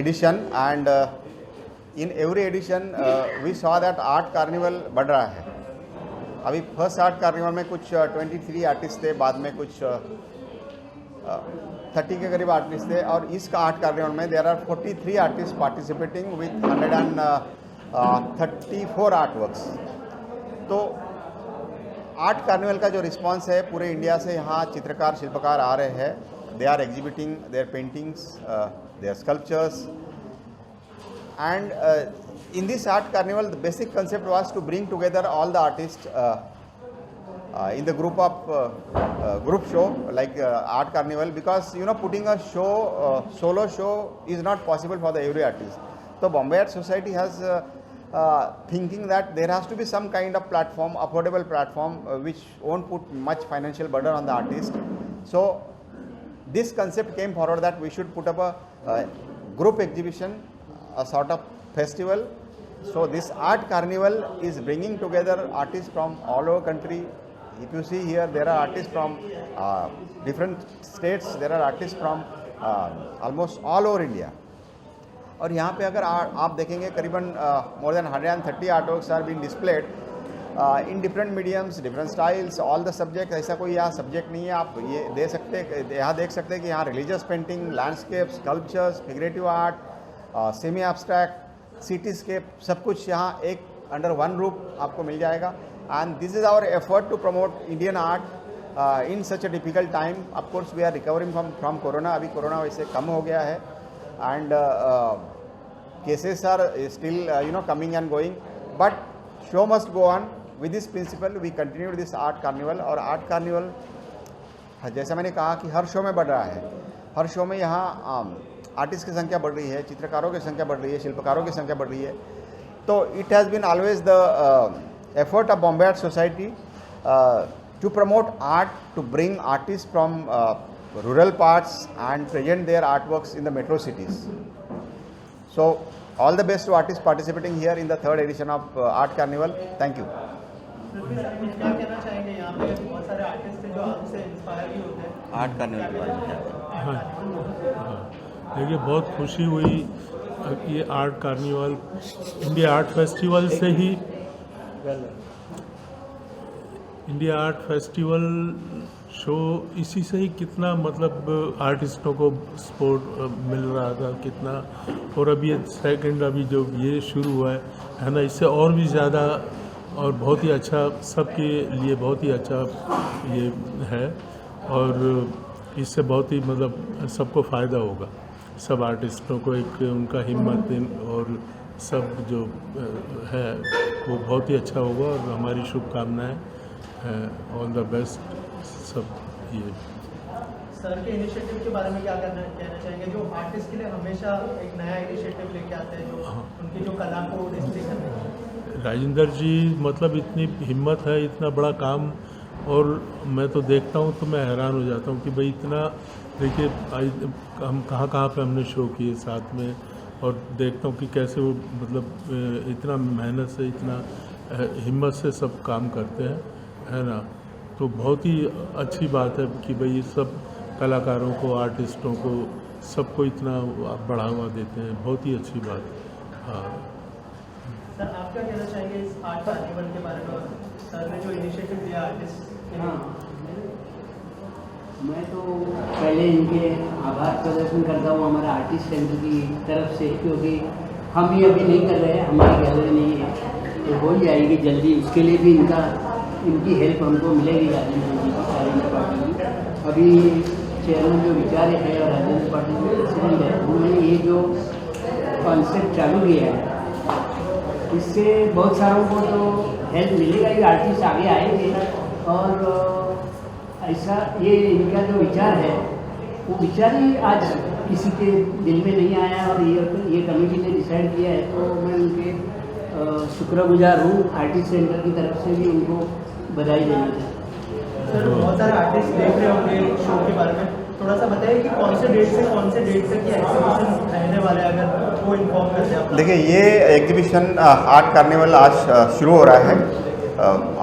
edition, and in every edition we saw that art carnival बढ़ रहा है. अभी फर्स्ट आर्ट कार्निवल में कुछ 23 आर्टिस्ट थे, बाद में कुछ 30 के करीब आर्टिस्ट थे, और इसका आर्ट कार्निवल में there are 43 artist participating with 134 art works. तो आर्ट कार्निवल का जो रिस्पांस है पूरे इंडिया से, यहाँ चित्रकार शिल्पकार आ रहे हैं. They are exhibiting their paintings, their sculptures, and in this art carnival the basic concept was to bring together all the artists in the group of group show like art carnival, because you know putting a show solo show is not possible for the every artist. So Bombay Art Society has thinking that there has to be some kind of platform, affordable platform, which won't put much financial burden on the artist. So this concept came forward that we should put up a group exhibition, a sort of festival. So this art carnival is bringing together artists from all over country. If you see here, there are artists from different states, there are artists from almost all over India. और यहाँ पे अगर आप देखेंगे करीबन more than 130 artworks are being displayed in different mediums, different styles, all the subjects. ऐसा कोई यहाँ सब्जेक्ट नहीं है. आप ये यहाँ देख सकते हैं कि यहाँ religious painting, landscape, sculptures, figurative art, semi abstract, cityscape, सब कुछ यहाँ एक अंडर वन रूफ आपको मिल जाएगा. And this is our effort to promote Indian art in such a difficult time. Of course we are recovering from corona. अभी corona वैसे कम हो गया है, and cases are still coming and going, but show must go on. With this principle we continued this art carnival. और art carnival जैसा मैंने कहा कि हर शो में बढ़ रहा है. हर शो में यहाँ आर्टिस्ट की संख्या बढ़ रही है, चित्रकारों की संख्या बढ़ रही है, शिल्पकारों की संख्या बढ़ रही है. तो it has been always the effort of Bombay Art Society to promote art, to bring artist from rural parts and present their artworks in the metro cities. So all the best to artists participating here in the third edition of Art Carnival. Thank you. क्या कहना चाहेंगे, यहाँ पे बहुत सारे artist हैं जो आपसे इंस्पायर भी होते हैं आर्ट कार्निवल के बारे में क्या? देखिए, बहुत खुशी हुई ये art carnival India art festival से ही, इंडिया आर्ट फेस्टिवल शो इसी से ही कितना मतलब आर्टिस्टों को सपोर्ट मिल रहा था कितना. और अभी ये सेकंड अभी जो ये शुरू हुआ है ना, इससे और भी ज़्यादा और बहुत ही अच्छा, सबके लिए बहुत ही अच्छा ये है. और इससे बहुत ही मतलब सबको फ़ायदा होगा, सब आर्टिस्टों को एक उनका हिम्मत और सब जो है वो बहुत ही अच्छा होगा. और हमारी शुभकामनाएं, ऑल द बेस्ट सब. ये सर के इनिशिएटिव के बारे में क्या कहना चाहेंगे, जो आर्टिस्ट के लिए हमेशा एक नया इनिशिएटिव लेके आते हैं, जो उनकी जो कला को डिस्प्ले करते हैं. राजेंद्र जी मतलब इतनी हिम्मत है, इतना बड़ा काम. और मैं तो देखता हूँ तो मैं हैरान हो जाता हूँ कि भाई इतना, देखिए हम कहाँ पे हमने शो किए साथ में, और देखता हूँ कि कैसे वो मतलब इतना मेहनत से, इतना हिम्मत से सब काम करते हैं, है ना. तो बहुत ही अच्छी बात है कि भाई ये सब कलाकारों को, आर्टिस्टों को, सबको इतना बढ़ावा देते हैं. बहुत ही अच्छी बात. हाँ सर, आप क्या कहना चाहेंगे इस आर्ट कार्निवल के बारे में, सर ने जो इनिशिएटिव दिया आर्टिस्ट के लिए? मैं तो पहले इनके आभार प्रदर्शन करता हूँ हमारे आर्टिस्ट सेंटर की तरफ से, क्योंकि हम ये अभी नहीं कर रहे हैं, हमारी गैलरी नहीं है, तो हो जाएगी जल्दी. उसके लिए भी इनकी हेल्प हमको मिलेगी राजेंद्र जी की, राजेंद्र पाटिल जी. अभी चेयरमैन जो विचार्य है और राजेंद्र पाटिल जो प्रेसिडेंट है, उन्होंने ये जो कॉन्सेप्ट चालू किया है, इससे बहुत सारों को तो हेल्प मिलेगा, ये आर्टिस्ट आगे आएंगे. और ऐसा ये इनका जो विचार है, वो विचार ही आज किसी के दिल में नहीं आया और ये कमेटी ने डिसाइड किया है. तो मैं उनके शुक्रगुजार हूँ. आर्टिस्ट सेंटर की तरफ से भी उनको बधाई देना चाहता हूँ. सर, बहुत सारे आर्टिस्ट देख रहे होंगे शो के बारे में, थोड़ा सा बताइए कि कौन से डेट से की एग्जीबिशन रहने वाले हैं, अगर वो इन्फॉर्म कर दें आप. देखिए, ये एग्जीबिशन आर्ट कार्निवल आज शुरू हो रहा है,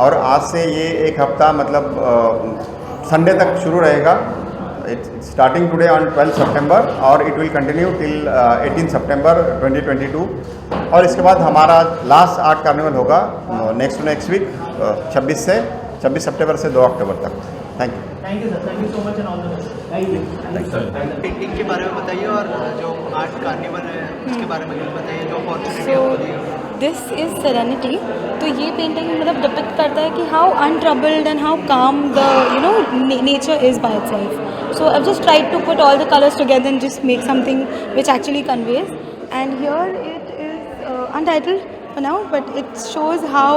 और आज से ये एक हफ्ता मतलब संडे तक शुरू रहेगा. It's starting today on 12 September और it will continue till 18 September 2022 और इसके बाद हमारा लास्ट आर्ट कार्निवल होगा नेक्स्ट वीक 26 सितंबर से 2 अक्टूबर तक। Thank you. Thank you sir, thank you so much and all the best. Thank you. Painting के बारे में बताइए और जो आर्ट कार्निवल है उसके बारे में कुछ बताइए, जो अपॉर्चुनिटी आपको दी है। This is serenity. तो ये पेंटिंग मतलब डिपिक्ट करता है कि how untroubled and how calm the nature is by itself. So I just tried to put all the colours together and just make something which actually conveys. And here it is untitled for now, but it shows how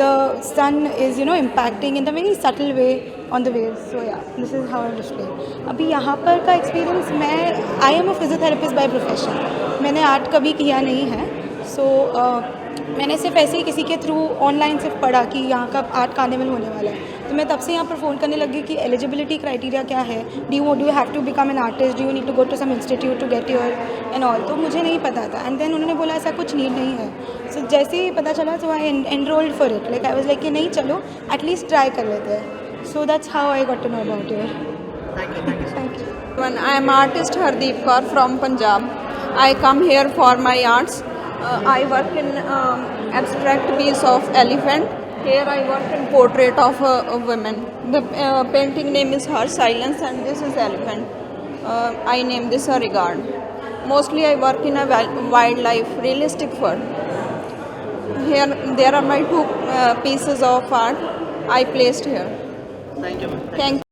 the sun is impacting in a very subtle way on the waves. So yeah, this is how I display. अभी यहाँ पर का experience, I am a physiotherapist by profession. मैंने art कभी किया नहीं है, so मैंने सिर्फ ऐसे ही किसी के थ्रू ऑनलाइन सिर्फ पढ़ा कि यहाँ का आर्ट कार्निवल होने वाला है, तो मैं तब से यहाँ पर फ़ोन करने लगी कि एलिजिबिलिटी क्राइटेरिया क्या है, do you have to become an artist, do you need to go to some institute to get your and all. तो मुझे नहीं पता था, एंड देन उन्होंने बोला ऐसा कुछ नीड नहीं है। सो जैसे ही पता चला तो I enrolled for it, like I was like कि नहीं चलो एटलीस्ट ट्राई कर लेते हैं। So that's how I got to know about it. Thank you. I am artist Hardeep Kaur from Punjab. I come here for my arts. I work in abstract piece of elephant. Here I work in portrait of a woman. The painting name is Her Silence and this is elephant. I name this a regard. Mostly I work in a wildlife realistic world. Here there are my two pieces of art I placed here. Thank you. Thank you.